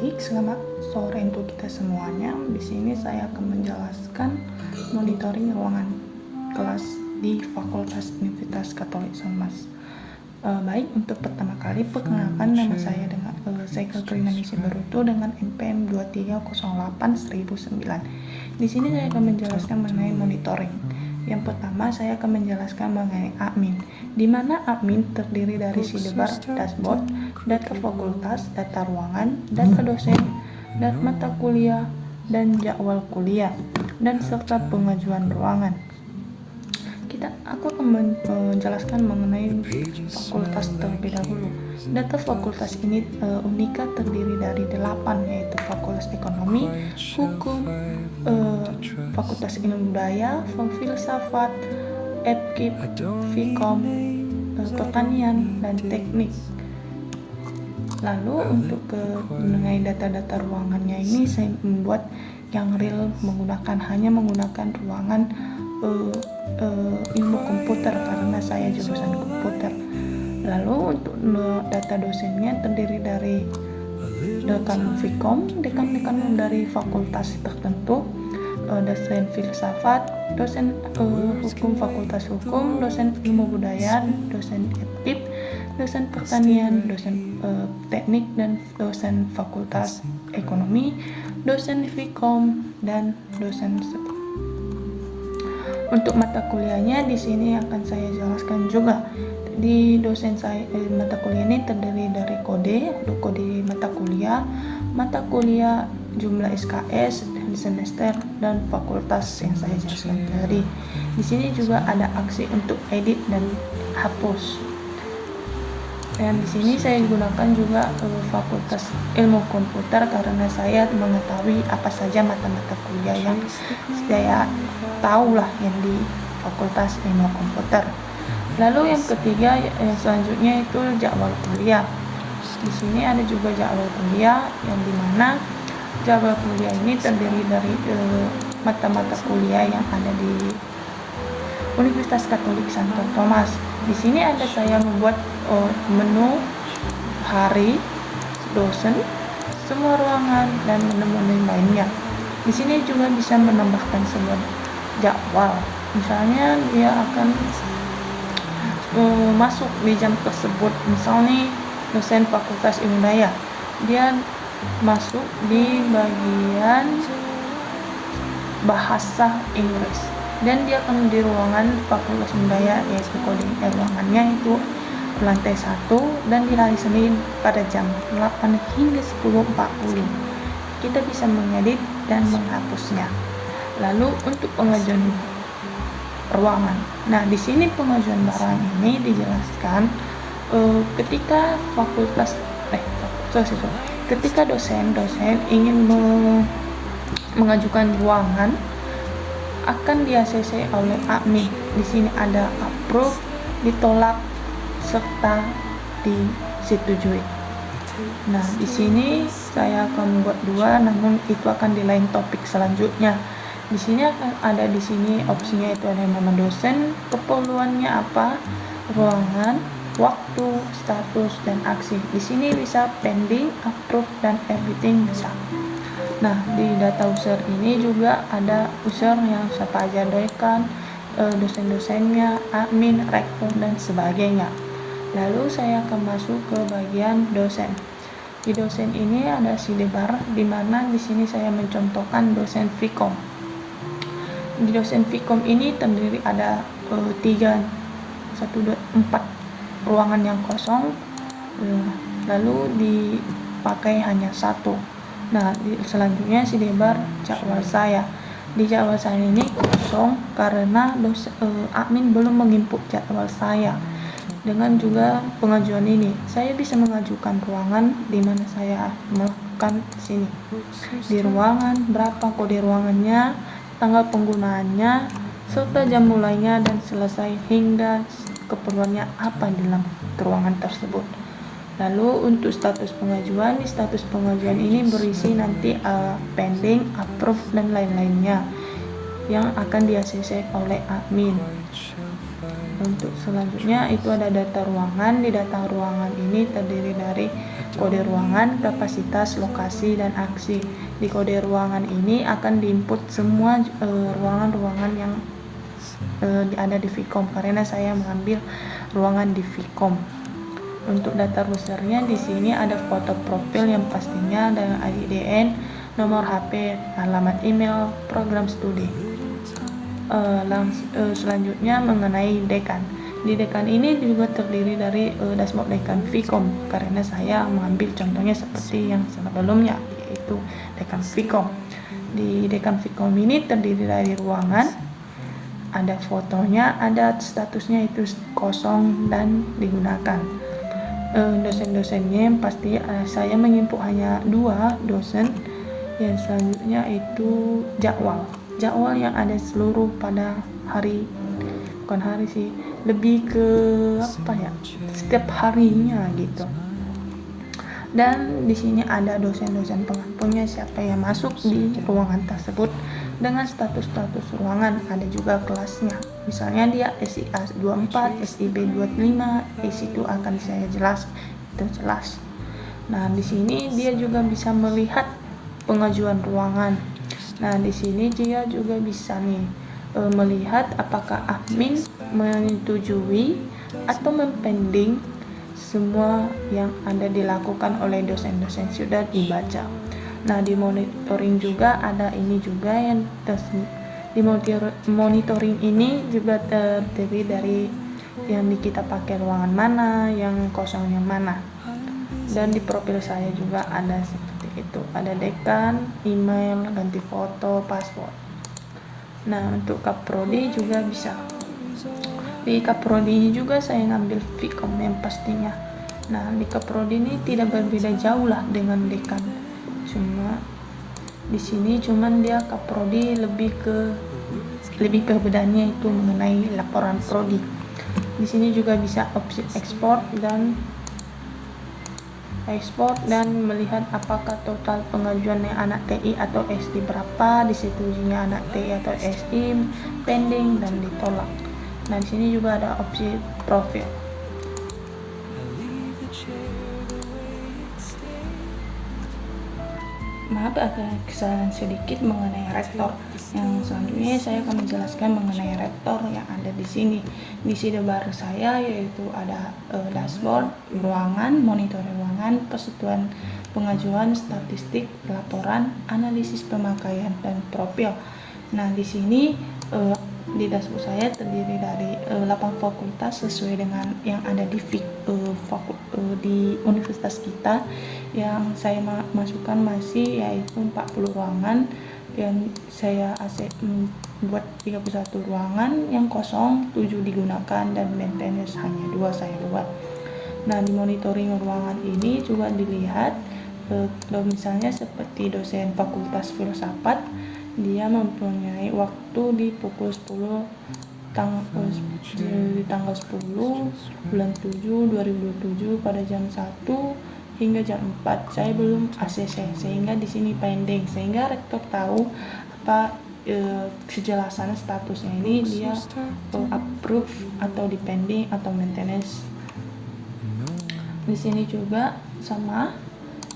baik, selamat sore untuk kita semuanya. Di sini saya akan menjelaskan monitoring ruangan kelas di Fakultas Universitas Katolik Sonmas. Baik, untuk pertama kali perkenalkan nama saya dengan saya Indonesia Berutu dengan NPM 2308-1009. Di sini saya akan menjelaskan mengenai monitoring. Yang pertama, saya akan menjelaskan mengenai admin, di mana admin terdiri dari sidebar, dashboard, data fakultas, data ruangan, data dosen, data mata kuliah, dan jadwal kuliah, dan serta pengajuan ruangan. Aku akan menjelaskan mengenai fakultas terlebih dahulu. Data fakultas ini unika terdiri dari 8, yaitu Fakultas Ekonomi, Hukum, Fakultas Ilmu Budaya, Filsafat, FKIP, Fikom, Pertanian, dan Teknik. Lalu untuk mengenai data-data ruangannya ini saya membuat yang real hanya menggunakan ruangan ilmu komputer karena saya jurusan komputer. Lalu untuk data dosennya terdiri dari dekan Fikom, dekan dari fakultas tertentu, dosen filsafat, dosen hukum fakultas hukum, dosen ilmu budaya, dosen FKIP, dosen pertanian, dosen teknik, dan dosen fakultas ekonomi, dosen Fikom, dan dosen Untuk mata kuliahnya di sini akan saya jelaskan juga. Di dosen saya mata kuliah ini terdiri dari kode mata kuliah, jumlah SKS dan semester, dan fakultas yang saya jelaskan tadi. Di sini juga ada aksi untuk edit dan hapus. Dan di sini saya gunakan juga fakultas ilmu komputer karena saya mengetahui apa saja mata-mata kuliah yang saya tahu lah yang di fakultas ilmu komputer. Lalu yang ketiga, selanjutnya itu jadwal kuliah. Di sini ada juga jadwal kuliah yang dimana jadwal kuliah ini terdiri dari mata-mata kuliah yang ada di Universitas Katolik Santo Thomas. Di sini ada saya membuat menu hari, dosen, semua ruangan, dan menu-menu lainnya. Di sini juga bisa menambahkan sebuah jadwal. Misalnya dia akan masuk di jam tersebut. Misalnya dosen Fakultas Ilmu Budaya, dia masuk di bagian bahasa Inggris, dan dia akan di ruangan Fakultas Budaya, yaitu kode ruangannya itu lantai 1, dan di hari Senin pada jam 8 hingga 10.40. Kita bisa mengedit dan menghapusnya. Lalu untuk pengajuan ruangan. Nah, di sini pengajuan barang ini dijelaskan ketika ketika dosen ingin mengajukan ruangan akan di-ACC oleh admin. Di sini ada approve, ditolak, serta disetujui. Nah, di sini saya akan membuat 2, namun itu akan di lain topik selanjutnya. Di sini akan ada di sini opsinya itu ada nama dosen, keperluannya apa, ruangan, waktu, status, dan aksi. Di sini bisa pending, approve, dan everything bisa. Nah, di data user ini juga ada user yang siapa aja, dekan, dosen-dosennya, admin, rektor, dan sebagainya. Lalu saya akan masuk ke bagian dosen. Di dosen ini ada sidebar, di mana di sini saya mencontohkan dosen Fikom. Di dosen Fikom ini terdiri ada 4 ruangan yang kosong, lalu dipakai hanya 1. Nah, selanjutnya sidebar jadwal saya. Di jadwal saya ini kosong karena admin belum menginput jadwal saya. Dengan juga pengajuan ini, saya bisa mengajukan ruangan di mana saya melakukan di sini. Di ruangan berapa kode ruangannya, tanggal penggunaannya, serta jam mulainya dan selesai hingga keperluannya apa di dalam ruangan tersebut. Lalu untuk status pengajuan, di status pengajuan ini berisi nanti pending, approve, dan lain-lainnya yang akan di-ACC oleh admin. Untuk selanjutnya itu ada data ruangan. Di data ruangan ini terdiri dari kode ruangan, kapasitas, lokasi, dan aksi. Di kode ruangan ini akan diinput semua ruangan-ruangan yang ada di Vcom, karena saya mengambil ruangan di Vcom. Untuk data usernya di sini ada foto profil yang pastinya dengan IDN, nomor HP, alamat email, program studi. Selanjutnya mengenai dekan. Di dekan ini juga terdiri dari dashboard dekan Vcom, karena saya mengambil contohnya seperti yang sebelumnya, yaitu dekan Vcom. Di dekan Vcom ini terdiri dari ruangan, ada fotonya, ada statusnya itu kosong dan digunakan. Dosen-dosennya yang pasti saya menginput hanya 2 dosen. Yang selanjutnya itu jadwal yang ada seluruh pada hari, bukan hari sih, lebih ke setiap harinya gitu. Dan di sini ada dosen-dosen pengampunnya, siapa yang masuk di ruangan tersebut dengan status-status ruangan. Ada juga kelasnya, misalnya dia SIA 24, SIB 25, itu akan saya jelas. Nah, di sini dia juga bisa melihat pengajuan ruangan. Nah, di sini dia juga bisa melihat apakah admin menyetujui atau mempending semua yang ada dilakukan oleh dosen-dosen sudah dibaca. Nah, di monitoring juga ada ini juga yang di monitoring ini juga terdiri dari yang kita pakai ruangan mana, yang kosong yang mana. Dan di profil saya juga ada seperti itu, ada dekan, email, ganti foto, password. Nah, untuk kaprodi juga bisa. Di kaprodi ini juga saya ngambil Vcom yang pastinya. Nah, di kaprodi ini tidak berbeda jauh lah dengan dekan, cuma di sini cuman dia kaprodi lebih perbedaannya itu mengenai laporan prodi. Di sini juga bisa opsi ekspor dan melihat apakah total pengajuannya anak TI atau SI berapa, disetujuinya anak TI atau SI, pending dan ditolak. Nah, di sini juga ada opsi profil. Maaf, ada kesalahan sedikit mengenai rektor. Yang selanjutnya saya akan menjelaskan mengenai rektor yang ada di sini. Di sidebar saya yaitu ada dashboard, ruangan, monitor ruangan, persetujuan pengajuan, statistik, laporan, analisis pemakaian, dan profil. Nah, di sini di dashboard saya terdiri dari 8 fakultas sesuai dengan yang ada di universitas kita. Yang saya masukkan masih yaitu 40 ruangan, yang saya buat 31 ruangan, yang kosong 7 digunakan, dan maintenance hanya 2 saya buat. Nah, di monitoring ruangan ini juga dilihat misalnya seperti dosen fakultas filsafat, dia mempunyai waktu di pukul 10 tanggal 10 bulan 7 2027 pada jam 1 hingga jam 4. Saya belum ACC sehingga di sini pending, sehingga rektor tahu apa kejelasan statusnya ini, dia approve atau depending atau maintenance. Di sini juga sama,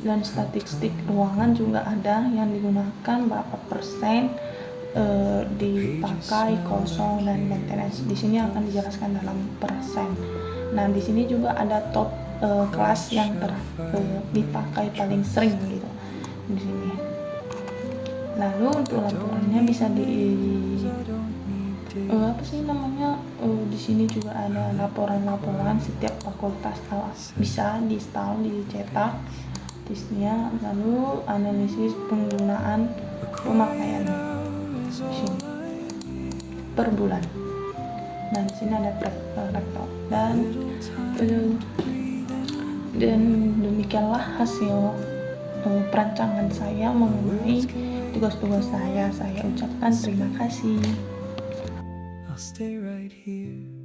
dan statistik ruangan juga ada yang digunakan berapa persen dipakai, kosong, dan maintenance. Di sini akan dijelaskan dalam persen. Nah, di sini juga ada top kelas yang dipakai paling sering gitu di sini. Lalu untuk laporannya bisa di sini juga ada laporan setiap fakultas, bisa di-install, dicetak tisnya. Lalu analisis penggunaan pemakaian di sini per bulan. Nah, di sini ada rektor dan demikianlah hasil perancangan saya mengenai tugas-tugas saya. Saya ucapkan terima kasih. I'll stay right here.